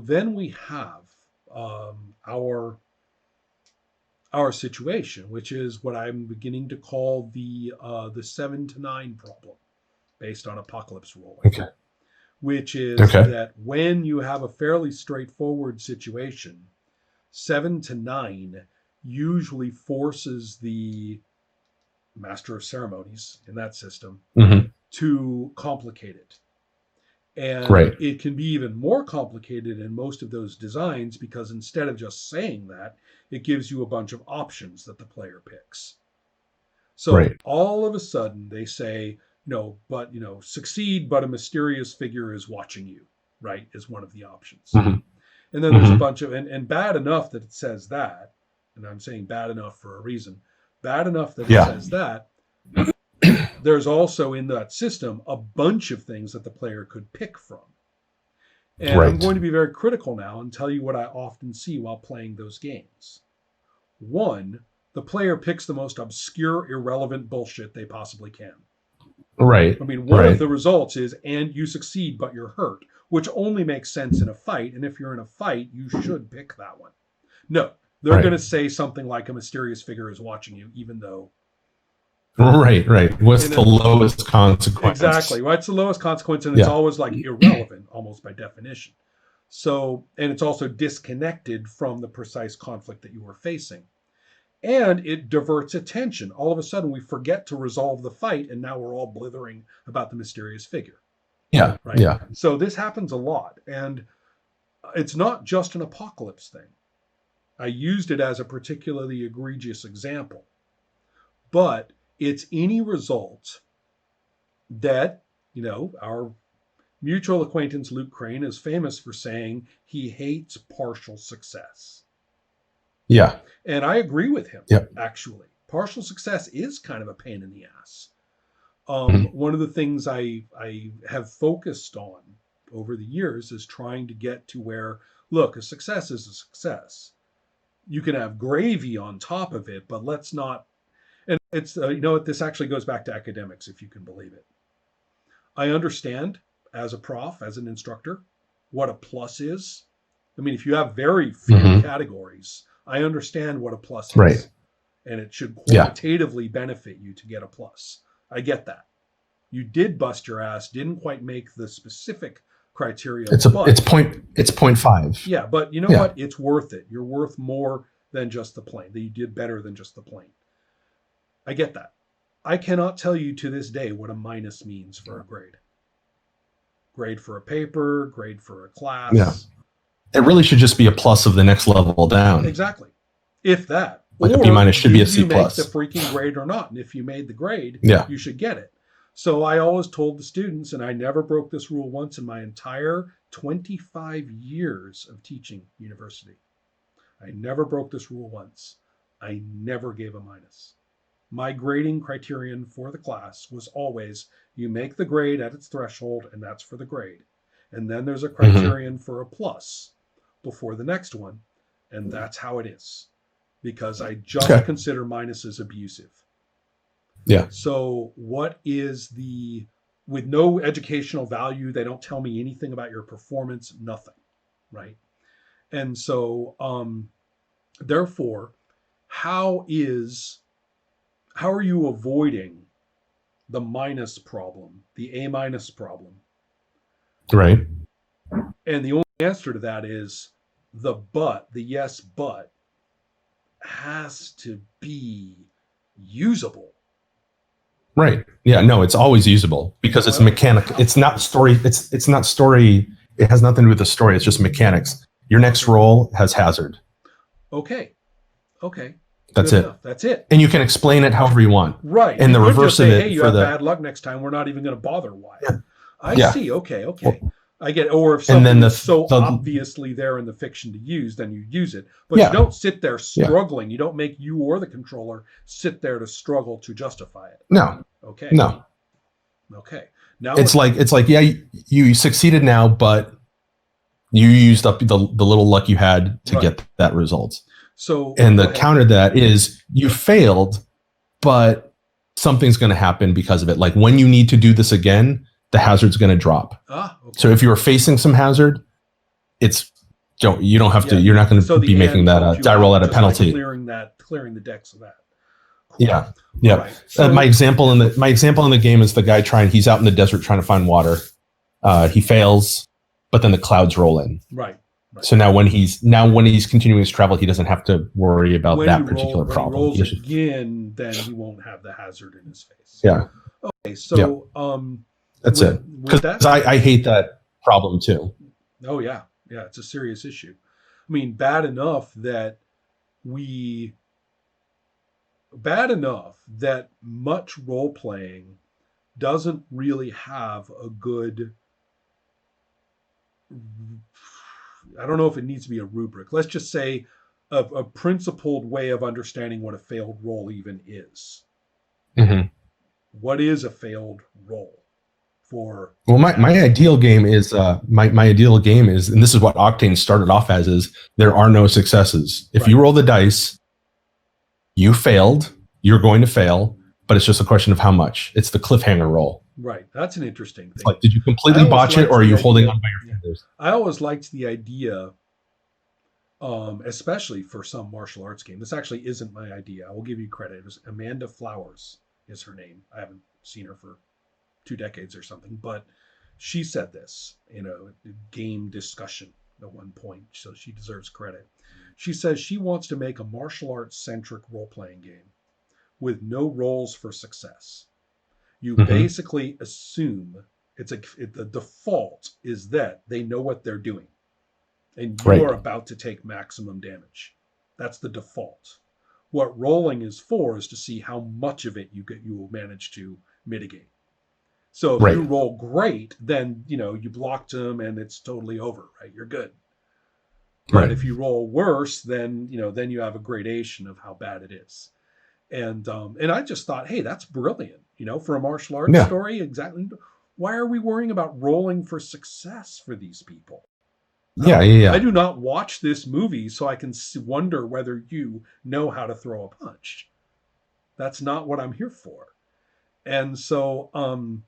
then we have our situation, which is what I'm beginning to call the 7 to 9 problem, based on apocalypse ruling. Okay. Which is Okay. that when you have a fairly straightforward situation, 7 to 9 usually forces the master of ceremonies in that system Mm-hmm. to complicate it. And Right. it can be even more complicated in most of those designs, because instead of just saying that, it gives you a bunch of options that the player picks. So Right. all of a sudden they say, succeed, but a mysterious figure is watching you, right? Is one of the options. Mm-hmm. And then there's a bunch of, and bad enough that it says that, and I'm saying bad enough for a reason, bad enough that it says that, there's also in that system a bunch of things that the player could pick from. And I'm going to be very critical now and tell you what I often see while playing those games. One, the player picks the most obscure, irrelevant bullshit they possibly can. Right. I mean, one of the results is, and you succeed, but you're hurt, which only makes sense in a fight. And if you're in a fight, you should pick that one. No, they're going to say something like a mysterious figure is watching you, even though. Right. What's the lowest consequence? Exactly. What's the lowest consequence? And it's always like irrelevant, almost by definition. So, and it's also disconnected from the precise conflict that you are facing. And it diverts attention. All of a sudden, we forget to resolve the fight, and now we're all blithering about the mysterious figure. Yeah. Right? Yeah. So this happens a lot. And it's not just an apocalypse thing. I used it as a particularly egregious example. But it's any result that, our mutual acquaintance Luke Crane is famous for saying he hates partial success. Yeah. And I agree with him, actually. Partial success is kind of a pain in the ass. One of the things I have focused on over the years is trying to get to where, look, a success is a success. You can have gravy on top of it, but let's not. And it's, this actually goes back to academics, if you can believe it. I understand as a prof, as an instructor, what a plus is. I mean, if you have very few categories, I understand what a plus is. Right. And it should qualitatively benefit you to get a plus. I get that. You did bust your ass, didn't quite make the specific criteria. It's 0.5. Yeah, but you know what? It's worth it. You're worth more than just the plane. That you did better than just the plane. I get that. I cannot tell you to this day what a minus means for a grade. Grade for a paper, grade for a class. Yeah. It really should just be a plus of the next level down. Exactly. If that. Like a B minus should be a C plus. You make the freaking grade or not. And if you made the grade, you should get it. So I always told the students, and I never broke this rule once in my entire 25 years of teaching university. I never broke this rule once. I never gave a minus. My grading criterion for the class was always, you make the grade at its threshold, and that's for the grade. And then there's a criterion for a plus before the next one, and that's how it is. Because I just consider minuses abusive. Yeah. So what is with no educational value, they don't tell me anything about your performance, nothing, right? And so, therefore, how are you avoiding the minus problem, the A minus problem? Right. And the only answer to that is the yes, but has to be usable. Right. Yeah, no, it's always usable because it's mechanical. It's not story. It's not story. It has nothing to do with the story. It's just mechanics. Your next roll has hazard. Okay. That's it. That's it. And you can explain it however you want. Right. And the reverse of it. Hey, you have bad luck next time. We're not even going to bother. Why? Yeah. I see. Okay. Well, I get it. Or if something is so obviously there in the fiction to use, then you use it. But you don't sit there struggling. You don't make you or the controller sit there to struggle to justify it. No. Okay. No. Okay. Now it's like you succeeded now, but you used up the little luck you had to get that result. So and the counter to that is you failed, but something's going to happen because of it. Like when you need to do this again, the hazard's going to drop. Okay. So if you were facing some hazard, it's You don't have to. You're not going to be making that die roll at a penalty. Like clearing the decks of that. Cool. Yeah, yeah. Right. So, my example in the game is the guy he's out in the desert trying to find water. He fails, but then the clouds roll in. Right. So now when he's continuing his travel, he doesn't have to worry about that particular problem. When he rolls again, then he won't have the hazard in his face. Yeah. Okay. So that's it. Because I hate that problem too. Oh yeah, yeah. It's a serious issue. I mean, bad enough that much role playing doesn't really have a good, I don't know if it needs to be a rubric. Let's just say a principled way of understanding what a failed role even is. Mm-hmm. What is a failed role? My ideal game is my ideal game is, and this is what Octane started off as, is there are no successes. If you roll the dice, you failed, you're going to fail, but it's just a question of how much. It's the cliffhanger roll. Right. That's an interesting thing. Like, did you completely botch it, or are you holding on by your fingers? I always liked the idea, especially for some martial arts game. This actually isn't my idea. I will give you credit. It was Amanda Flowers is her name. I haven't seen her for 2 decades or something, but she said this in a game discussion at one point, so she deserves credit. She says she wants to make a martial arts centric role-playing game with no roles for success. You basically assume the default is that they know what they're doing and you are about to take maximum damage. That's the default. What rolling is for is to see how much of it you will manage to mitigate. So if you roll great, then you blocked them and it's totally over, right? You're good. But if you roll worse, then then you have a gradation of how bad it is. And I just thought, hey, that's brilliant. For a martial arts story, exactly. Why are we worrying about rolling for success for these people? I do not watch this movie so I can wonder whether you know how to throw a punch. That's not what I'm here for. And so I'm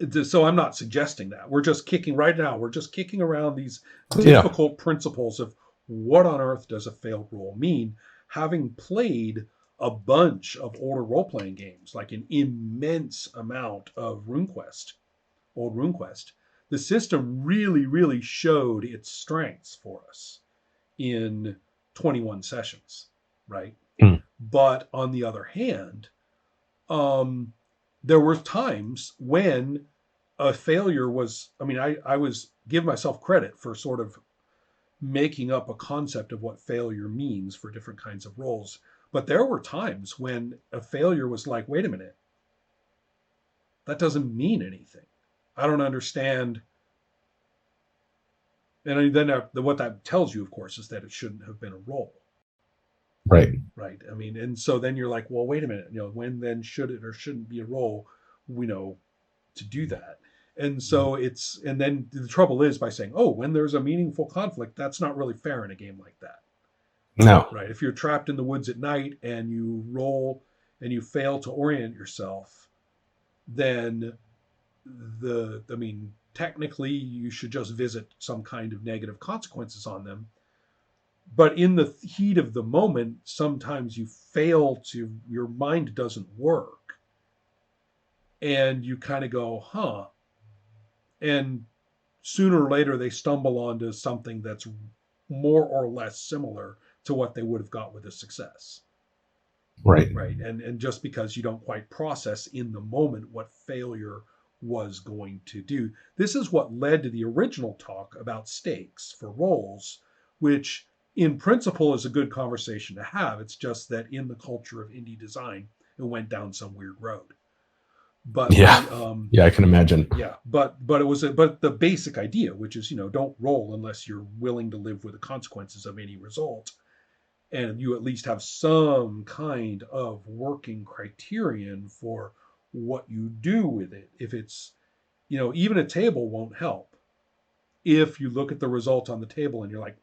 not suggesting that. We're just kicking around these difficult principles of what on earth does a failed role mean, having played a bunch of older role-playing games, like an immense amount of old RuneQuest. The system really, really showed its strengths for us in 21 sessions, right? But on the other hand, there were times when a failure was, I was give myself credit for sort of making up a concept of what failure means for different kinds of roles. But there were times when a failure was like, wait a minute, that doesn't mean anything. I don't understand. And then what that tells you, of course, is that it shouldn't have been a role. Right. And so then you're like, well, wait a minute, when then should it or shouldn't be a role, to do that. And so and then the trouble is by saying, oh, when there's a meaningful conflict, that's not really fair in a game like that. No. Right. If you're trapped in the woods at night and you roll and you fail to orient yourself, then technically you should just visit some kind of negative consequences on them. But in the heat of the moment, sometimes you fail your mind doesn't work. And you kind of go, huh. And sooner or later they stumble onto something that's more or less similar to what they would have got with a success. Right. And just because you don't quite process in the moment what failure was going to do. This is what led to the original talk about stakes for roles, which in principle is a good conversation to have. It's just that in the culture of indie design, it went down some weird road. But I can imagine. Yeah, but the basic idea, which is don't roll unless you're willing to live with the consequences of any result, and you at least have some kind of working criterion for what you do with it. If it's even a table won't help if you look at the result on the table and you're like,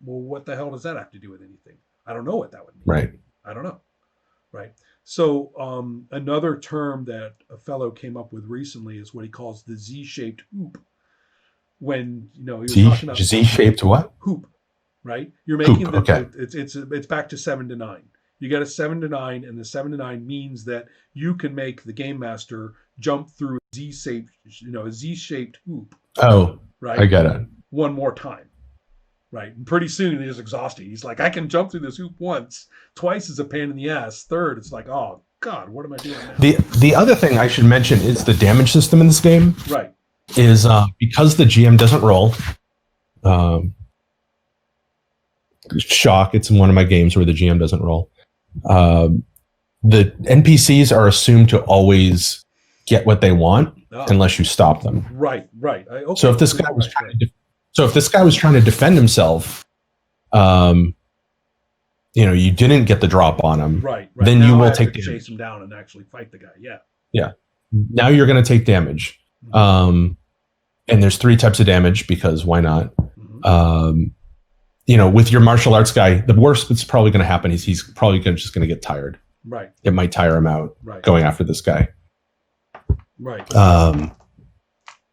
well, what the hell does that have to do with anything? I don't know what that would mean. Right. I don't know. Right. So another term that a fellow came up with recently is what he calls the Z-shaped hoop. when you're talking about Z-shaped what? Hoop, right? You're making hoop, okay. It's back to 7 to 9. You get a 7 to 9, and the 7 to 9 means that you can make the game master jump through a Z-shaped hoop. Oh, right. I get it. One more time, right? And pretty soon he's exhausted. He's like, I can jump through this hoop once, twice is a pain in the ass. Third, it's like, oh God, what am I doing now? The other thing I should mention is the damage system in this game. Right. Is because the GM doesn't roll. Shock! It's in one of my games where the GM doesn't roll. The NPCs are assumed to always get what they want unless you stop them. Right. Okay. So if this guy was trying to defend himself, you didn't get the drop on him. Right. Then now you will take damage. Chase him down and actually fight the guy. Yeah. Yeah. Now you're going to take damage. And there's 3 types of damage because why not? With your martial arts guy, the worst that's probably going to happen is he's probably just going to get tired. Right. It might tire him out going after this guy. Right.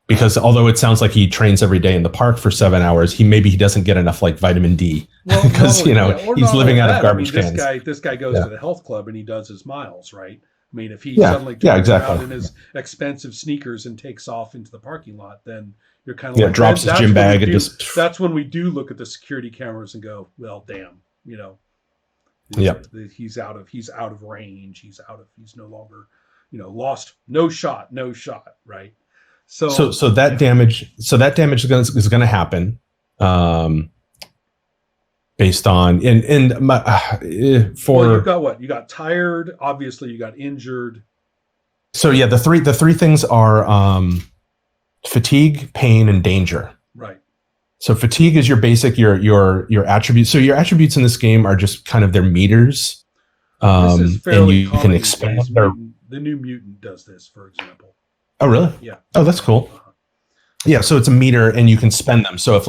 Because although it sounds like he trains every day in the park for 7 hours, he doesn't get enough like vitamin D because he's living out of garbage cans. This guy goes to the health club and he does his miles, right? I mean, if he suddenly turns around in his expensive sneakers and takes off into the parking lot, then you're kind of like drops his gym bag and just. That's when we do look at the security cameras and go, well, damn, he's out of range. He's no longer, lost. No shot, right? So that damage is going to happen. Based on you got what? You got tired. Obviously, you got injured. So yeah, the three things are fatigue, pain, and danger. Right. So fatigue is your basic your attributes. So your attributes in this game are just kind of their meters. This is fairly and you can expand the new mutant does this, for example. Oh really? Yeah. Oh, that's cool. Yeah, so it's a meter and you can spend them. So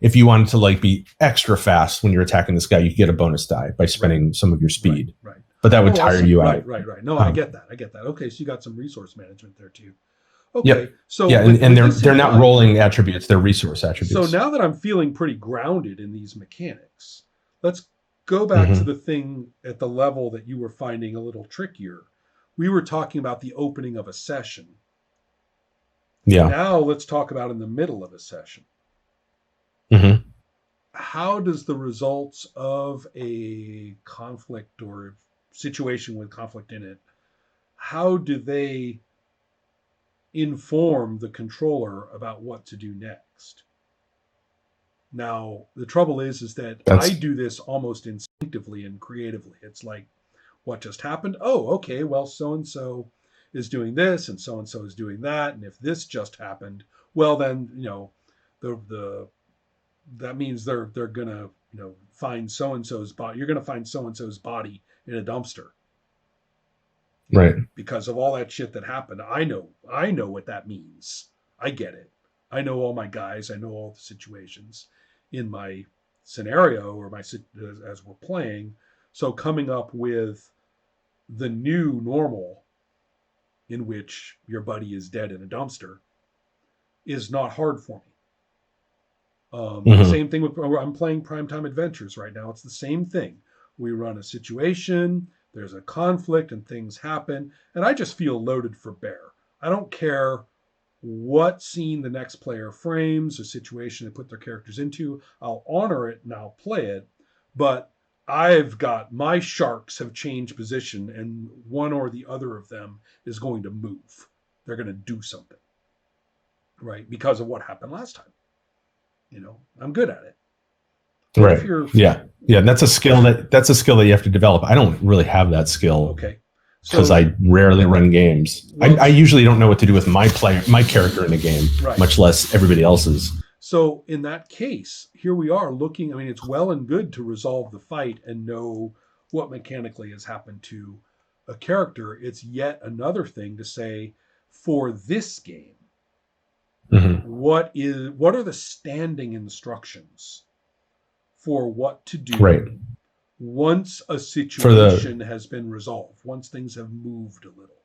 if you wanted to be extra fast when you're attacking this guy, you get a bonus die by spending some of your speed. Right. But that would tire you out. Right. No, I get that. Okay, so you got some resource management there too. Okay. Yep. So and they're not rolling attributes, they're resource attributes. So now that I'm feeling pretty grounded in these mechanics, let's go back to the thing at the level that you were finding a little trickier. We were talking about the opening of a session. Yeah. Now let's talk about in the middle of a session. Mm-hmm. How does the results of a conflict or situation with conflict in it, how do they inform the controller about what to do next? Now, the trouble is that I do this almost instinctively and creatively. It's like, what just happened? Oh, okay, well, so-and-so is doing this and so is doing that, and if this just happened, well then that means they're gonna find so and so's body. You're gonna find so and so's body in a dumpster, right? Because of all that shit that happened. I know what that means. I get it. I know all my guys. I know all the situations in my scenario or as we're playing. So coming up with the new normal, in which your buddy is dead in a dumpster, is not hard for me. Same thing with, I'm playing Primetime Adventures right now. It's the same thing. We run a situation, there's a conflict and things happen, and I just feel loaded for bear. I don't care what scene the next player frames or situation they put their characters into. I'll honor it and I'll play it, but I've got my sharks have changed position and one or the other of them is going to move. They're going to do something, right? Because of what happened last time. I'm good at it. Right. Yeah. That's a skill that you have to develop. I don't really have that skill. Okay. Because I rarely run games. Well, I usually don't know what to do with my character in a game, much less everybody else's. So in that case, here we are looking. I mean, it's well and good to resolve the fight and know what mechanically has happened to a character. It's yet another thing to say, for this game, what are the standing instructions for what to do once a situation has been resolved, once things have moved a little?